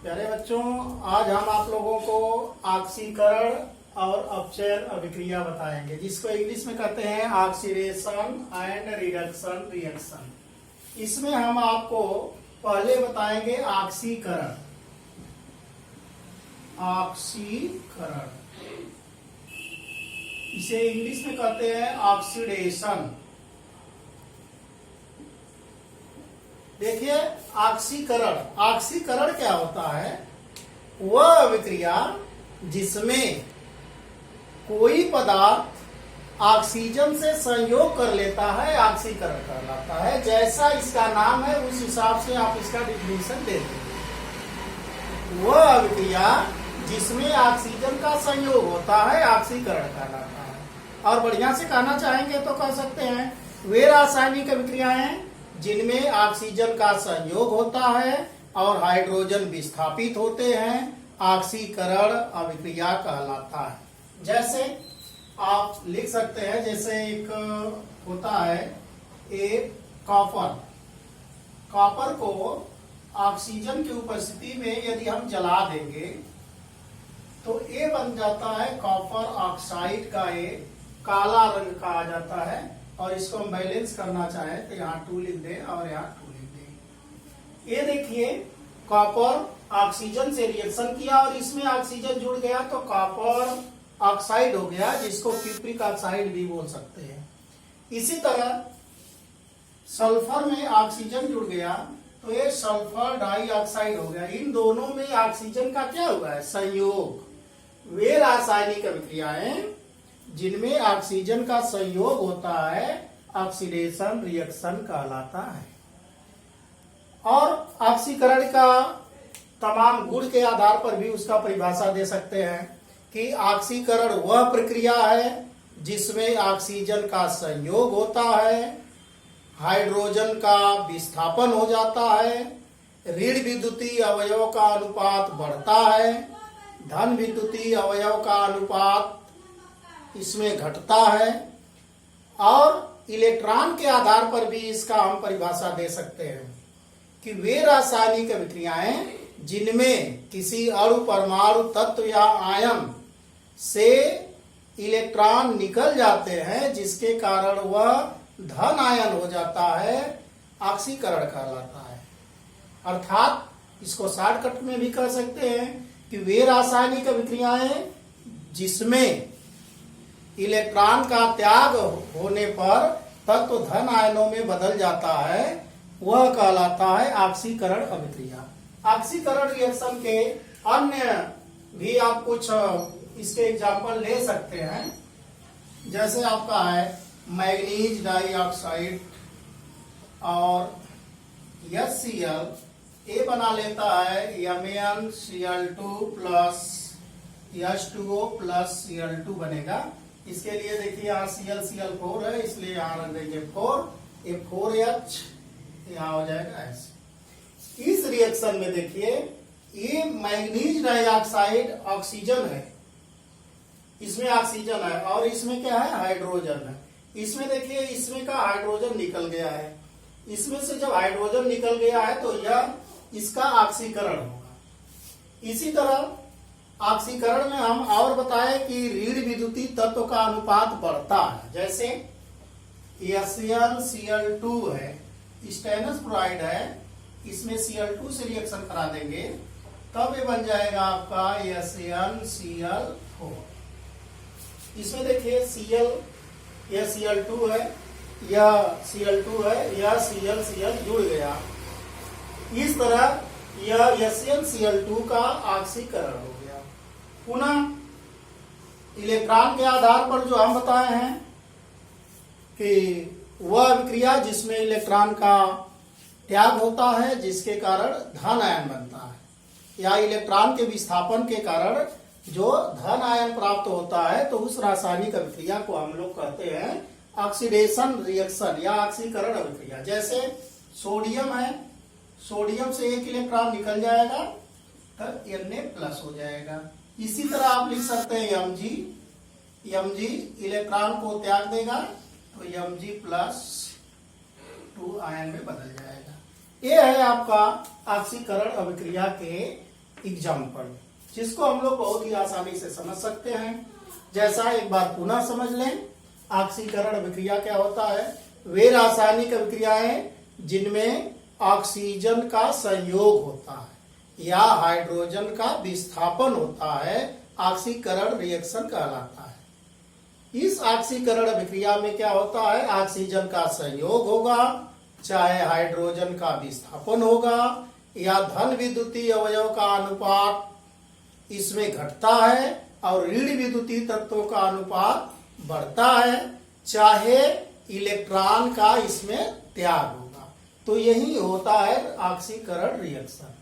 प्यारे बच्चों, आज हम आप लोगों को ऑक्सीकरण और अपचयन अभिक्रिया बताएंगे, जिसको इंग्लिश में कहते हैं ऑक्सीडेशन एंड रिडक्शन रिएक्शन। इसमें हम आपको पहले बताएंगे ऑक्सीकरण। ऑक्सीकरण इसे इंग्लिश में कहते हैं ऑक्सीडेशन। देखिए, ऑक्सीकरण क्या होता है? वह अभिक्रिया जिसमें कोई पदार्थ ऑक्सीजन से संयोग कर लेता है, ऑक्सीकरण कहलाता है। जैसा इसका नाम है उस हिसाब से आप इसका डिफिनेशन देते हैं। वह अभिक्रिया जिसमें ऑक्सीजन का संयोग होता है, ऑक्सीकरण कहलाता है। और बढ़िया से कहना चाहेंगे तो कह सकते हैं वे रासायनिक अभिक्रियाएं जिनमें ऑक्सीजन का संयोग होता है और हाइड्रोजन विस्थापित होते हैं, ऑक्सीकरण अभिक्रिया कहलाता है। जैसे आप लिख सकते हैं, जैसे एक होता है एक कॉपर को ऑक्सीजन की उपस्थिति में यदि हम जला देंगे तो ये बन जाता है कॉपर ऑक्साइड का एक काला रंग का आ जाता है। और इसको हम बैलेंस करना चाहें तो यहाँ 2 लिख दें और यहाँ 2 लिख दें। ये देखिए, कॉपर ऑक्सीजन से रिएक्शन किया और इसमें ऑक्सीजन जुड़ गया तो कॉपर ऑक्साइड हो गया, जिसको क्यूप्रिक ऑक्साइड भी बोल सकते हैं। इसी तरह सल्फर में ऑक्सीजन जुड़ गया तो ये सल्फर डाइऑक्साइड हो गया। इन दोनों में ऑक्सीजन का क्या हुआ है? संयोग। वे रासायनिक अभिक्रियाएं जिनमें ऑक्सीजन का संयोग होता है, ऑक्सीडेशन रिएक्शन कहलाता है। और ऑक्सीकरण का तमाम गुण के आधार पर भी उसका परिभाषा दे सकते हैं कि ऑक्सीकरण वह प्रक्रिया है जिसमें ऑक्सीजन का संयोग होता है, हाइड्रोजन का विस्थापन हो जाता है, ऋण विद्युतीय अवयव का अनुपात बढ़ता है, धन विद्युतीय अवयव का अनुपात इसमें घटता है। और इलेक्ट्रॉन के आधार पर भी इसका हम परिभाषा दे सकते हैं कि वे रासायनिक अभिक्रियाएं जिनमें किसी अणु, परमाणु, तत्व या आयन से इलेक्ट्रॉन निकल जाते हैं, जिसके कारण वह धन आयन हो जाता है, ऑक्सीकरण कहलाता है। अर्थात इसको शॉर्टकट में भी कह सकते हैं कि वे रासायनिक अभिक्रियाएं जिसमें इलेक्ट्रॉन का त्याग होने पर तत्व धन आयनों में बदल जाता है, वह कहलाता है ऑक्सीकरण अभिक्रिया। ऑक्सीकरण रिएक्शन के अन्य भी आप कुछ इसके एग्जाम्पल ले सकते हैं। जैसे आपका है मैग्नीज डाइऑक्साइड और HCl, ये बना लेता है MnCl2 plus H2O plus Cl2 बनेगा। इसके लिए देखिए यहाँ Cl4 है, इसलिए यहाँ रख देंगे 4, F4H यहाँ हो जाएगा ऐसे। इस रिएक्शन में देखिए, ये मैग्नीज डाइऑक्साइड ऑक्सीजन है, इसमें ऑक्सीजन है और इसमें क्या है? हाइड्रोजन है। इसमें देखिए, इसमें का हाइड्रोजन निकल गया है। इसमें से जब हाइड्रोजन निकल गया है तो यह इसका ऑक्सीकरण होगा। इसी तरह ऑक्सीकरण में हम और बताए कि ऋण विद्युतीय तत्व का अनुपात बढ़ता है। जैसे HCl2 है, स्टेनस क्लोराइड है, इसमें Cl2 से रिएक्शन करा देंगे तब ये बन जाएगा आपका HCl4। इसमें देखिए यह Cl2 है, यह Cl2 है, यह Cl जुड़ गया। इस तरह यह HCl2 का ऑक्सीकरण हो गया। पुनः इलेक्ट्रॉन के आधार पर जो हम बताए हैं कि वह अभिक्रिया जिसमें इलेक्ट्रॉन का त्याग होता है, जिसके कारण धन आयन बनता है, या इलेक्ट्रॉन के विस्थापन के कारण जो धन आयन प्राप्त होता है, तो उस रासायनिक अभिक्रिया को हम लोग कहते हैं ऑक्सीडेशन रिएक्शन या ऑक्सीकरण अभिक्रिया। जैसे सोडियम है, सोडियम से एक इलेक्ट्रॉन निकल जाएगा तो Na+ हो जाएगा। इसी तरह आप लिख सकते हैं Mg इलेक्ट्रॉन को त्याग देगा तो Mg+2 आयन में बदल जाएगा। ये है आपका ऑक्सीकरण अभिक्रिया के एग्जाम्पल, जिसको हम लोग बहुत ही आसानी से समझ सकते हैं। जैसा एक बार पुनः समझ लें, ऑक्सीकरण विक्रिया क्या होता है? वे रासायनिक विक्रियाएं जिनमें ऑक्सीजन का संयोग होता है या हाइड्रोजन का विस्थापन होता है, ऑक्सीकरण रिएक्शन कहलाता है। इस ऑक्सीकरण विक्रिया में क्या होता है? ऑक्सीजन का संयोग होगा, चाहे हाइड्रोजन का विस्थापन होगा, या धन विद्युतीय अवयव का अनुपात इसमें घटता है और ऋण विद्युतीय तत्वों का अनुपात बढ़ता है, चाहे इलेक्ट्रॉन का इसमें त्याग होगा। तो यही होता है ऑक्सीकरण रिएक्शन।